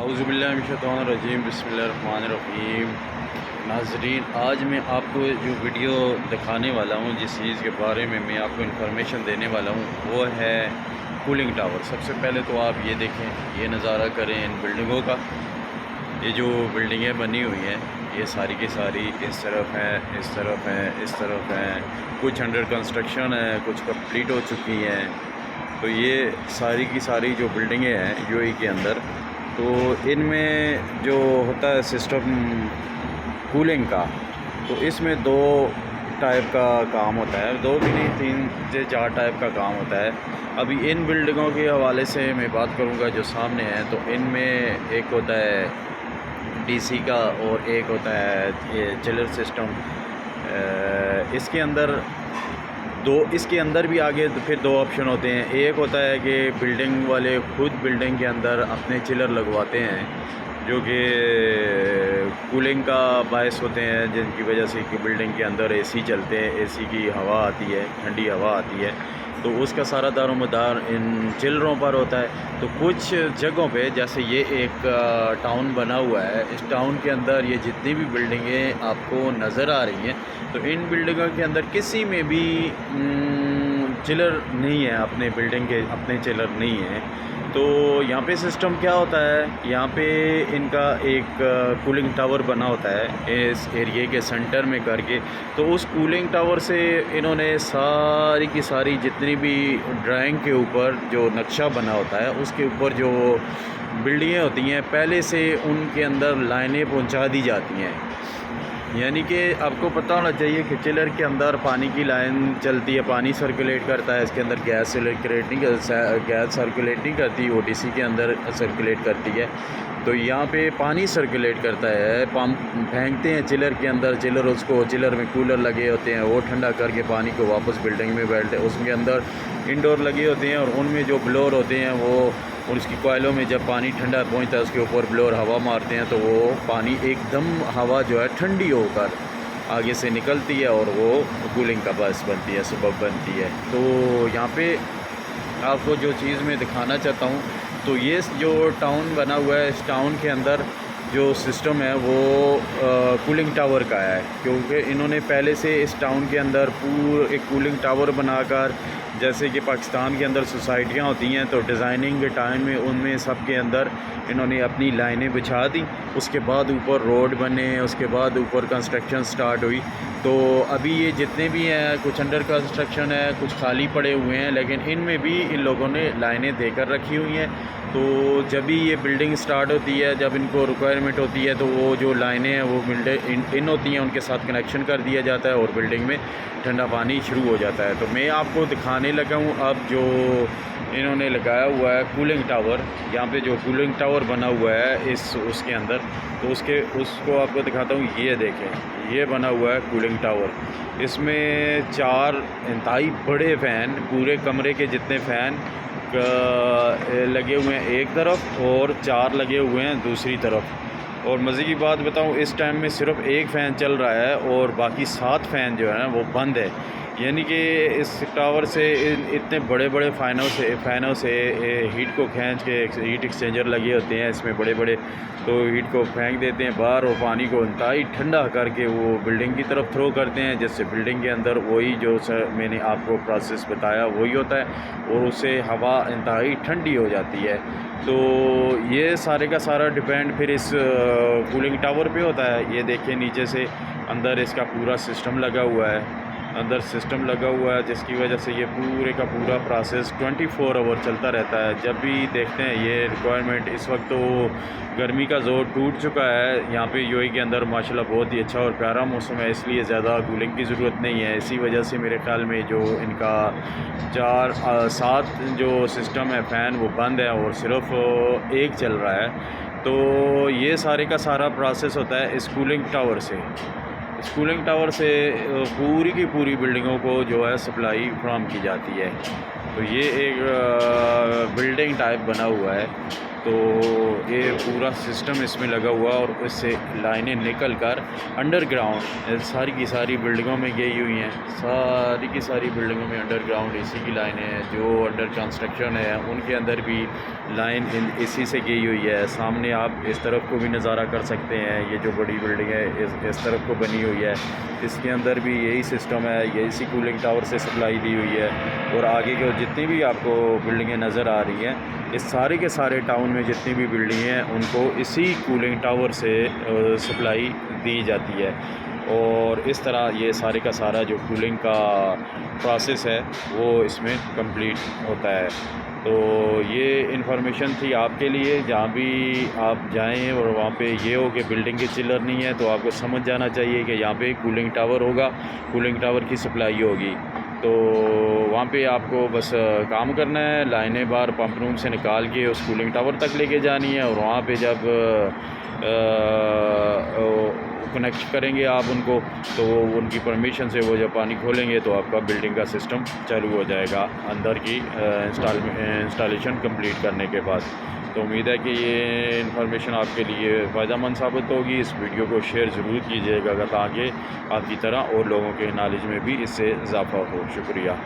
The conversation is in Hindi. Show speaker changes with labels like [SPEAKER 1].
[SPEAKER 1] औज़ुबिल्लाहिमिनश्शैतानिर्रजीम बिस्मिल्लाहिर्रहमानिर्रहीम। नाज़रीन, आज मैं आपको जो वीडियो दिखाने वाला हूँ, जिस चीज़ के बारे में मैं आपको इन्फॉर्मेशन देने वाला हूँ, वो है कूलिंग टावर। सबसे पहले तो आप ये देखें, ये नज़ारा करें इन बिल्डिंगों का। ये जो बिल्डिंगें बनी हुई हैं, ये सारी की सारी इस तरफ हैं, इस तरफ हैं, इस तरफ हैं। कुछ अंडर कंस्ट्रक्शन है, कुछ कंप्लीट हो चुकी हैं। तो ये सारी की सारी जो बिल्डिंगें हैं यूएई के अंदर, तो इनमें जो होता है सिस्टम कूलिंग का, तो इसमें दो टाइप का काम होता है, दो भी नहीं, तीन से चार टाइप का काम होता है। अभी इन बिल्डिंगों के हवाले से मैं बात करूंगा जो सामने है। तो इनमें एक होता है डीसी का और एक होता है ये चिलर सिस्टम। इसके अंदर भी आगे फिर दो ऑप्शन होते हैं। एक होता है कि बिल्डिंग वाले खुद बिल्डिंग के अंदर अपने चिलर लगवाते हैं, जो कि कूलिंग का बायस होते हैं, जिनकी वजह से कि बिल्डिंग के अंदर एसी चलते हैं, एसी की हवा आती है, ठंडी हवा आती है। तो उसका सारा दारोमदार इन चिलरों पर होता है। तो कुछ जगहों पे, जैसे ये एक टाउन बना हुआ है, इस टाउन के अंदर ये जितनी भी बिल्डिंगें आपको नज़र आ रही हैं, तो इन बिल्डिंगों के अंदर किसी में भी चिलर नहीं है, अपने बिल्डिंग के अपने चिलर नहीं है। तो यहाँ पे सिस्टम क्या होता है, यहाँ पे इनका एक कूलिंग टावर बना होता है इस एरिए के सेंटर में करके। तो उस कूलिंग टावर से इन्होंने सारी की सारी जितनी भी ड्राइंग के ऊपर जो नक्शा बना होता है, उसके ऊपर जो बिल्डिंगें होती हैं, पहले से उनके अंदर लाइनें पहुँचा दी जाती हैं। यानी कि आपको पता होना चाहिए कि चिलर के अंदर पानी की लाइन चलती है, पानी सर्कुलेट करता है, इसके अंदर गैस सर्कुलेट नहीं करती, वो डीसी के अंदर सर्कुलेट करती है। तो यहाँ पे पानी सर्कुलेट करता है, पंप फेंकते हैं चिलर के अंदर, चिलर में कूलर लगे होते हैं, वो ठंडा करके पानी को वापस बिल्डिंग में बैठते हैं। उसके अंदर इंडोर लगे होते हैं और उनमें जो ब्लोअर होते हैं वो, और उसकी कोयलों में जब पानी ठंडा पहुंचता है, उसके ऊपर ब्लोअर हवा मारते हैं, तो वो पानी एकदम हवा जो है ठंडी होकर आगे से निकलती है और वो कूलिंग का बायस बनती है, सबब बनती है। तो यहाँ पे आपको जो चीज़ मैं दिखाना चाहता हूँ, तो ये जो टाउन बना हुआ है, इस टाउन के अंदर जो सिस्टम है वो कूलिंग टावर का है, क्योंकि इन्होंने पहले से इस टाउन के अंदर पूरा एक कूलिंग टावर बनाकर, जैसे कि पाकिस्तान के अंदर सोसाइटियाँ होती हैं, तो डिज़ाइनिंग के टाइम में उनमें सब के अंदर इन्होंने अपनी लाइनें बिछा दी। उसके बाद ऊपर रोड बने, उसके बाद ऊपर कंस्ट्रक्शन स्टार्ट हुई। तो अभी ये जितने भी हैं, कुछ अंडर कंस्ट्रक्शन है, कुछ खाली पड़े हुए हैं, लेकिन इनमें भी इन लोगों ने लाइनें देकर रखी हुई हैं। तो जब भी ये बिल्डिंग स्टार्ट होती है, जब इनको रिक्वायरमेंट होती है, तो वो जो लाइनें हैं वो इन होती हैं, उनके साथ कनेक्शन कर दिया जाता है और बिल्डिंग में ठंडा पानी शुरू हो जाता है। तो मैं आपको दिखाने लगा हूँ अब जो इन्होंने लगाया हुआ है कूलिंग टावर। यहाँ पे जो कूलिंग टावर बना हुआ है उसके अंदर, तो उसको आपको दिखाता हूँ। ये देखें, ये बना हुआ है कूलिंग टावर। इसमें 4 इंतहाई बड़े फ़ैन, पूरे कमरे के जितने फ़ैन लगे हुए हैं एक तरफ, और 4 लगे हुए हैं दूसरी तरफ। और मज़े की बात बताऊं, इस टाइम में सिर्फ एक फ़ैन चल रहा है और बाकी 7 फ़ैन जो है ना वो बंद है। यानी कि इस टावर से इतने बड़े बड़े फ़ैनों से हीट को खींच के, हीट एक्सचेंजर लगे होते हैं इसमें बड़े बड़े, तो हीट को फेंक देते हैं बाहर और पानी को इंतहाई ठंडा करके वो बिल्डिंग की तरफ थ्रो करते हैं, जिससे बिल्डिंग के अंदर वही जो मैंने आपको प्रोसेस बताया वही होता है और उससे हवा इंतहाई ठंडी हो जाती है। तो ये सारे का सारा डिपेंड फिर इस कूलिंग टावर पे होता है। ये देखिए, नीचे से अंदर इसका पूरा सिस्टम लगा हुआ है, जिसकी वजह से ये पूरे का पूरा प्रोसेस 24 आवर चलता रहता है। जब भी देखते हैं ये रिक्वायरमेंट, इस वक्त तो गर्मी का ज़ोर टूट चुका है यहाँ पे यूएई के अंदर, माशाल्लाह बहुत ही अच्छा और प्यारा मौसम है, इसलिए ज़्यादा कूलिंग की ज़रूरत नहीं है। इसी वजह से मेरे ख़्याल में जो इनका 7 जो सिस्टम है फ़ैन वो बंद है और सिर्फ एक चल रहा है। तो ये सारे का सारा प्रोसेस होता है इस कूलिंग टावर से। इस कूलिंग टावर से पूरी की पूरी बिल्डिंगों को जो है सप्लाई फ्राहम की जाती है। तो ये एक बिल्डिंग टाइप बना हुआ है। तो ये पूरा सिस्टम इसमें लगा हुआ और इससे लाइनें निकल कर अंडरग्राउंड सारी की सारी बिल्डिंगों में गई हुई हैं। सारी की सारी बिल्डिंगों में अंडरग्राउंड एसी की लाइनें हैं। जो अंडर कंस्ट्रक्शन है उनके अंदर भी लाइन एसी से गई हुई है। सामने आप इस तरफ को भी नज़ारा कर सकते हैं। ये जो बड़ी बिल्डिंग है इस तरफ को बनी हुई है, इसके अंदर भी यही सिस्टम है। ये इसी कूलिंग टावर से सप्लाई दी हुई है। और आगे के जितनी भी आपको बिल्डिंगें नज़र आ रही हैं, इस सारे के सारे टाउन में जितनी भी बिल्डिंगें हैं उनको इसी कूलिंग टावर से सप्लाई दी जाती है। और इस तरह ये सारे का सारा जो कूलिंग का प्रोसेस है वो इसमें कंप्लीट होता है। तो ये इन्फॉर्मेशन थी आपके लिए। जहाँ भी आप जाएं और वहाँ पे ये हो कि बिल्डिंग के चिलर नहीं है तो आपको समझ जाना चाहिए कि यहाँ पे कूलिंग टावर होगा, कूलिंग टावर की सप्लाई होगी। तो वहाँ पे आपको बस काम करना है, लाइनें बार पंप रूम से निकाल के उस कूलिंग टावर तक लेके जानी है। और वहाँ पे जब कनेक्ट करेंगे आप उनको, तो उनकी परमिशन से वो जब पानी खोलेंगे तो आपका बिल्डिंग का सिस्टम चालू हो जाएगा अंदर की इंस्टॉलेशन कंप्लीट करने के बाद। तो उम्मीद है कि ये इन्फॉर्मेशन आपके लिए फ़ायदेमंद साबित होगी। इस वीडियो को शेयर ज़रूर कीजिएगा ताकि आपकी तरह और लोगों के नॉलेज में भी इससे इजाफ़ा हो। शुक्रिया।